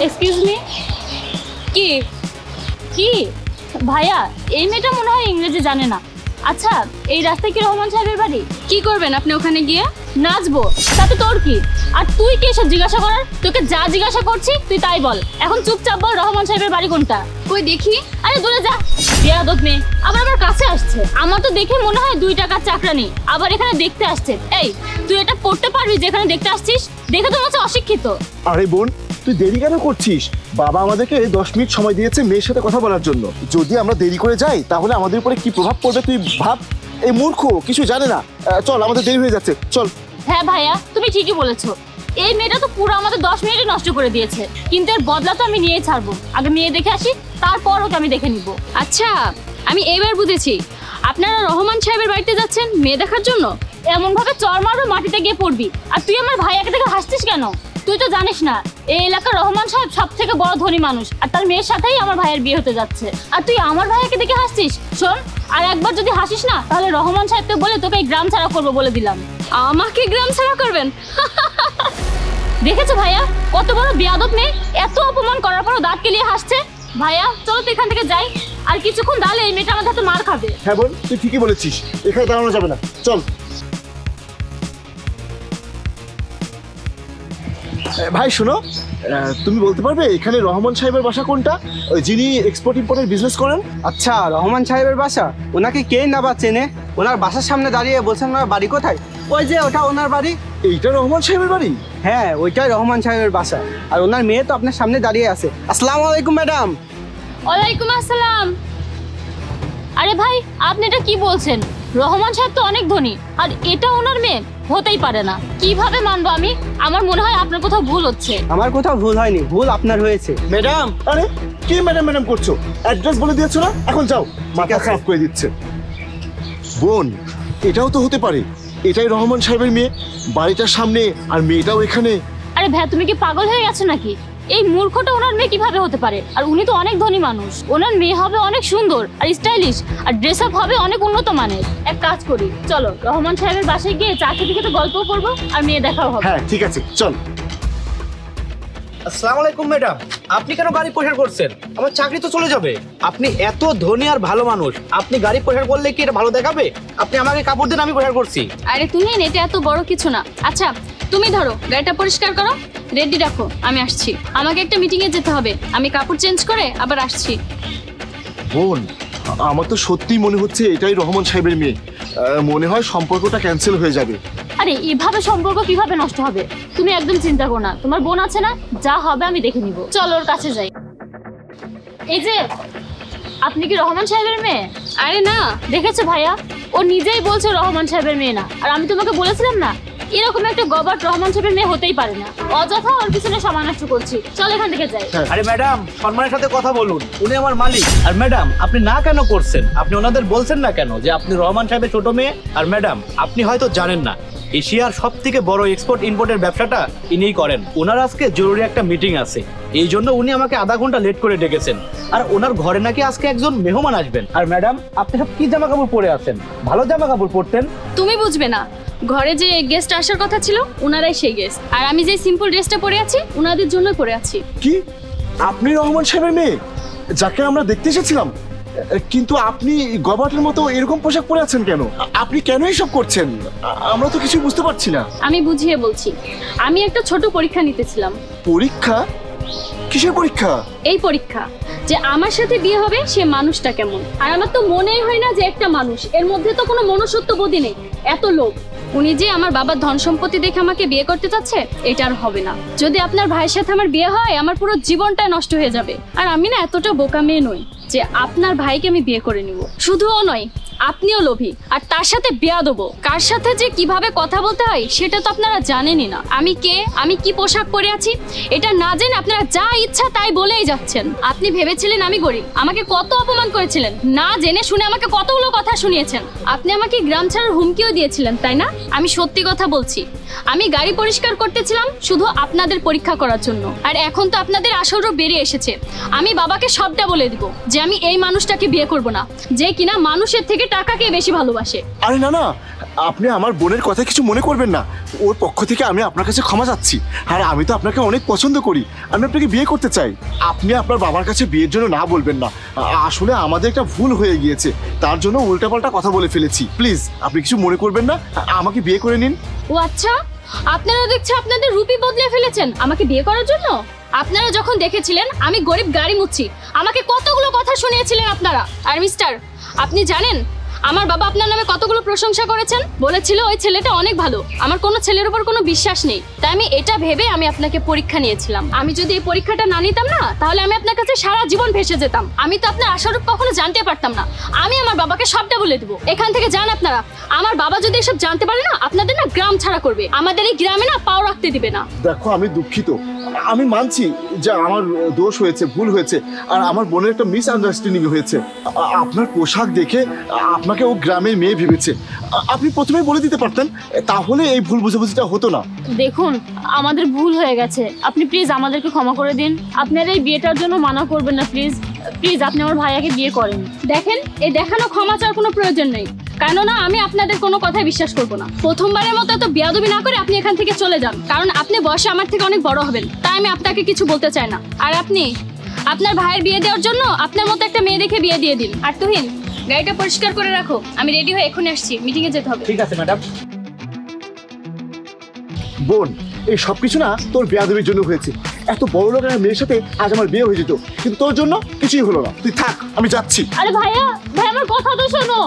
Excuse me. কি কি ভাইয়া, এই মেয়েটা মনে হয় ইংরেজি জানে না। আচ্ছা, এই রাস্তায় কি রহমান সাহেবের বাড়ি? কি করবেন আপনি ওখানে গিয়ে? নাচবো, তাতে তোর কি? আর তুই কি এসব জিজ্ঞাসা করার? তোকে যা জিজ্ঞাসা করছি তুই তাই বল। এখন চুপচাপ বল রহমান সাহেবের বাড়ি কোনটা। কই দেখি। আরে দূরে যা, বেয়াদব মেয়ে, আবার আমার কাছে আসছে। আমার তো দেখে মনে হয় 2 টাকার চাকরানি, আবার এখানে দেখতে আসছে। এই তুই এটা পড়তে পারবি যেখানে দেখতে আসছিস? দেখে তো মনে হচ্ছে অশিক্ষিত। আরে বোন, তুই দেরি কেন করছিস? বাবা আমাদেরকে 10 মিনিট সময় দিয়েছে মেয়ের সাথে কথা বলার জন্য। যদি আমরা দেরি করে যাই তাহলে আমাদের উপরে কি প্রভাব পড়বে তুই ভাব। এই মূর্খ কিছু জানে না। চল, আমাদের দেরি হয়ে যাচ্ছে, চল। হ্যাঁ ভাইয়া, তুমি ঠিকই বলেছো। এই মেয়েটা তো পুরো আমাদের 10 মিনিটই নষ্ট করে দিয়েছে, কিন্তু এর বদলা তো আমি নিয়েই ছাড়বো। আগে মেয়ে দেখে আসি, তারপর ওকে আমি দেখে নিব। আচ্ছা, আমি এইবার বুঝেছি আপনারা রহমান সাহেবের বাড়িতে যাচ্ছেন মেয়ে দেখার জন্য। এমন ভাবে চর মারবো মাটিতে গিয়ে পড়বি। আর তুই আমার ভাইয়াকে দেখে হাসছিস কেন? তুই তো জানিস না এই এলাকার রহমান সাহেব সব থেকে বড় ধনী মানুষ, আর তার মেয়ের সাথেই আমার ভাইয়ের বিয়ে হতে যাচ্ছে। আর তুই আমার ভাইয়াকে দেখে হাসছিস? শোন, আর একবার যদি হাসিস না তাহলে রহমান সাহেবকে বলে তোকে এই গ্রাম ছাড়া করবো বলে দিলাম। আমাকে গ্রাম ছাড়া করবেন? দেখেছো ভাইয়া, কত বড় বেয়াদব মেয়ে, এত অপমান করার পরও দাঁত কেলিয়ে হাসছে। ভাইয়া চলো তো এখান থেকে যাই, আর কিছুক্ষণ দাঁড়ালে এই মেয়েটা আমাদের হাতে মার খাবে। হ্যাঁ বোন, তুই ঠিকই বলেছিস, এখানে দাঁড়ানো যাবে না, চল। ভাই শোনো, তুমি বলতে পারবে এখানে রহমান সাহেবের বাসা কোনটা, যিনি এক্সপোর্ট ইম্পোর্টের বিজনেস করেন? আচ্ছা, রহমান সাহেবের বাসা, ওনাকে কে না বা চেনে? ওনার বাসার সামনে দাঁড়িয়ে বলছেন ওনার বাড়ি কোথায়? ওই যে ওটা ওনার বাড়ি। এইটা রহমান সাহেবের বাড়ি? হ্যাঁ, ওইটাই রহমান সাহেবের বাসা। আর ওনার মেয়ে তো আপনার সামনে দাঁড়িয়ে আছে। আসসালামু আলাইকুম ম্যাডাম। ওয়ালাইকুম আসসালাম। আরে ভাই, আপনি এটা কি বলছেন? রহমান সাহেব তো অনেক ধনী, আর এটা ওনার মেয়ে হতেই পারে না। কিভাবে মানবো আমি? আমার মনে হয় আপনার কোথাও ভুল হচ্ছে। আমার কোথাও ভুল হয়নি, ভুল আপনার হয়েছে ম্যাডাম। আরে কি ম্যাডাম ম্যাডাম করছো? অ্যাড্রেস বলে দিয়েছো না, এখন যাও। মাথা খারাপ করে দিচ্ছে। বোন, এটাও তো হতে পারে এটাই রহমান সাহেবের মেয়ে, বাড়িটার সামনে, আর মেয়েটাও এখানে। আরে ভাই, তুমি কি পাগল হয়ে গেছো নাকি? এই মূর্খটা ওনার মেয়ে কিভাবে হতে পারে? আর উনি তো অনেক ধনী মানুষ, ওনার মেয়ে হবে অনেক সুন্দর আর স্টাইলিশ, আর ড্রেস আপ হবে অনেক উন্নত মানের। এক কাজ করি, চলো রহমান সাহেবের বাসায় গিয়ে চা খেতে খেতে গল্পও করবো আর মেয়ে দেখাও হবে। হ্যাঁ ঠিক আছে, চল। আসসালামু আলাইকুম ম্যাডাম, আপনি কেন গাড়ি প্রসার করছেন? আমার চাকরি তো চলে যাবে। আপনি এত ধনী আর ভালো মানুষ, আপনি গাড়ি প্রসার করলে কি এটা ভালো দেখাবে? আপনি আমাকে কাপড় দেন, আমি প্রসার করছি। আরে তুমি এটা এত বড় কিছু না। আচ্ছা তুমি ধরো গাড়িটা পরিষ্কার করো, রেডি রাখো, আমি আসছি। আমাকে একটা মিটিং এ যেতে হবে, আমি কাপড় চেঞ্জ করে আবার আসছি। বোন, আমার তো সত্যি মনে হচ্ছে এটাই রহমান সাহেবের মেয়ে। মনে হয় সম্পর্কটা ক্যান্সেল হয়ে যাবে। আরে এভাবে সম্পর্ক কিভাবে নষ্ট হবে? তুমি একদম চিন্তা করো না, তোমার বোন আছে না, যা হবে আমি দেখে নিব। চলো ওর কাছে যাই। এই যে, আপনি কি রহমান সাহেবের মেয়ে? আরে না, দেখেছো ভাইয়া, ও নিজেই বলছে রহমান সাহেবের মেয়ে না। আর আমি তোমাকে বলেছিলাম না, এরকম একটা গবাট রহমান সাহেবের মেয়ে হতেই পারে না। অযথা ওর পিছনে সময় নষ্ট করছি। চল এখান থেকে যাই। আরে ম্যাডাম, সম্মানের সাথে কথা বলুন, উনি আমার মালিক। আর ম্যাডাম, আপনি না কেন করছেন? আপনি ওনাদের বলছেন না কেন যে আপনি রহমান সাহেবের ছোট মেয়ে? আর ম্যাডাম, আপনি হয়তো জানেন না, এশিয়ার সব থেকে বড় এক্সপোর্ট ইম্পোর্টের ব্যবসাটা ইনিই করেন। ওনার আজকে জরুরি একটা মিটিং আছে, এই জন্য উনি আমাকে আধা ঘন্টা লেট করে ডেকেছেন। আর ওনার ঘরে নাকি আজকে একজন মেহমান আসবেন। আর ম্যাডাম, আপনি সব কি জামা কাপড় পরে আছেন? ভালো জামা কাপড় পরতেন। তুমি বুঝবে না, ঘরে যে গেস্ট আসার কথা ছিল ওনারাই সেই গেস্ট। আর আমি যে সিম্পল ড্রেসটা পরে আছি ওনাদের জন্য পরে আছি। কি, আপনি রহমান সাহেবের মেয়ে যাকে আমরা দেখতে এসেছিলাম? কিন্তু আপনি গবাটের মতো এরকম পোশাক পরে আছেন কেন? আপনি কেন এসব করছেন? আমরা তো কিছু বুঝতে পারছি না। আমি বুঝিয়ে বলছি, আমি একটা ছোট পরীক্ষা নিতেছিলাম। পরীক্ষা? কিসের পরীক্ষা? এই পরীক্ষা যে আমার সাথে বিয়ে হবে সে মানুষটা কেমন। আর আমার তো মনেই হয় না যে একটা মানুষ, এর মধ্যে তো কোনো মনুষ্যত্ব বোধই নেই, এত লোভ। উনি যে আমার বাবার ধন সম্পত্তি দেখে আমাকে বিয়ে করতে চাচ্ছে, এটা আর হবে না। যদি আপনার ভাইয়ের সাথে আমার বিয়ে হয়, আমার পুরো জীবনটা নষ্ট হয়ে যাবে। আর আমি না এতটা বোকা মেয়ে নই যে আপনার ভাইকে আমি বিয়ে করে নিব। শুধুও নয়, আপনিও লোভী, আর তার সাথে বিয়া দেবো। কার সাথে যে কিভাবে কথা বলতে হয় সেটা তো আপনারা জানেনই না। আমি কে, আমি কি পোশাক পরে আছি, এটা না জেনে আপনারা যা ইচ্ছা তাই বলেই যাচ্ছেন। আপনি ভেবেছিলেন আমি গরিব, আমাকে কত অপমান করেছিলেন, না জেনে শুনে আমাকে কতগুলো কথা শুনিয়েছেন। আপনি আমাকে গ্রাম ছাড়ার হুমকিও দিয়েছিলেন, তাই না? আমি সত্যি কথা বলছি, আমি গাড়ি পরিষ্কার করতেছিলাম শুধু আপনাদের পরীক্ষা করার জন্য। আর এখন তো আপনাদের আসল রূপ বেরিয়ে এসেছে। আমি বাবাকে সবটা বলে দিব যে আমি এই মানুষটাকে বিয়ে করব না, যে কিনা মানুষের থেকে টাকাকে বেশি ভালোবাসে। আরে না না, আপনি আমার বোনের কথা কিছু মনে করবেন না। ওর পক্ষ থেকে আমি আপনার কাছে ক্ষমা চাচ্ছি। আর আমি তো আপনাকে অনেক পছন্দ করি, আমি আপনাকে বিয়ে করতে চাই। আপনি আপনার বাবার কাছে বিয়ের জন্য না বলবেন না। আসলে আমাদের একটা ভুল হয়ে গিয়েছে, তার জন্য উল্টাপাল্টা কথা বলে ফেলেছি। প্লিজ আপনি কিছু মনে করবেন না, আমাকে বিয়ে করে নিন। ও আচ্ছা, আপনারা দেখছি আপনাদের রূপই বদলে ফেলেছেন আমাকে বিয়ে করার জন্য। আপনারা যখন দেখেছিলেন আমি গরিব গাড়ি মুচ্ছি, আমাকে কতগুলো কথা শুনিয়েছিলেন আপনারা। আর মিস্টার, আপনি জানেন আমার বাবা আপনার নামে কতগুলো প্রশংসা করেছেন? বলেছিল ওই ছেলেটা অনেক ভালো, আমার কোনো ছেলের উপর কোনো বিশ্বাস নেই। তাই আমি এটা ভেবে আমি আপনাকে পরীক্ষা নিয়েছিলাম। আমি যদি এই পরীক্ষাটা না নিতাম না, তাহলে আমি আপনার কাছে সারা জীবন ভেসে যেতাম। আমি তো আপনার আশারূপ কখনো জানতে পারতাম না। আমি আমার বাবাকে সবটা বলে দেবো। এখান থেকে যান আপনারা। আমার বাবা যদি এসব জানতে পারে না, আপনাদের না গ্রাম ছাড়া করবে, আমাদের এই গ্রামে না পাও রাখতে দিবে না। দেখো আমি দুঃখিত, আমি মানছি যে আমার দোষ হয়েছে, ভুল হয়েছে, আর আমার বোনের একটা মিসআন্ডারস্ট্যান্ডিং হয়েছে। আপনার পোশাক দেখে আপনাকে ও গ্রামের মেয়ে ভেবেছে। আপনি প্রথমেই বলে দিতে পারতেন, তাহলে এই ভুল বুঝাবুঝিটা হতো না। দেখুন, আমাদের ভুল হয়ে গেছে, আপনি প্লিজ আমাদেরকে ক্ষমা করে দিন। আপনারা এই বিয়েটার জন্য মানা করবেন না প্লিজ। প্লিজ আপনি আমার ভাইয়াকে বিয়ে করেন। দেখেন, এই দেখানো ক্ষমা চাওয়ার কোনো প্রয়োজন নেই, কেননা আমি আপনাদের কোনো কথাই বিশ্বাস করব না। প্রথমবারের মতো তো বেয়াদবি না করে আপনি এখান থেকে চলে যান, কারণ আপনি বয়সে আমার থেকে অনেক বড় হবেন। তাই আমি আপনাকে কিছু বলতে চাই না। আর আপনি আপনার ভাইয়ের বিয়ে দেওয়ার জন্য আপনার মতো একটা মেয়ে দেখে বিয়ে দিয়ে দিন। আর তুহিন, গাড়িটা পরিষ্কার করে রাখো, আমি রেডি হয়ে এখনই আসছি, মিটিংয়ে যেতে হবে। ঠিক আছে ম্যাডাম। বোন, এই সবকিছু না তোর বেয়াদবির জন্য হয়েছে। এত বড় লোক একটা মেয়ের সাথে আজ আমার বিয়ে হয়ে যেত, কিন্তু তোর জন্য কিছুই হলো না। তুই থাক, আমি যাচ্ছি। আরে ভাইয়া, ভাই আমার কথা তো শোনো।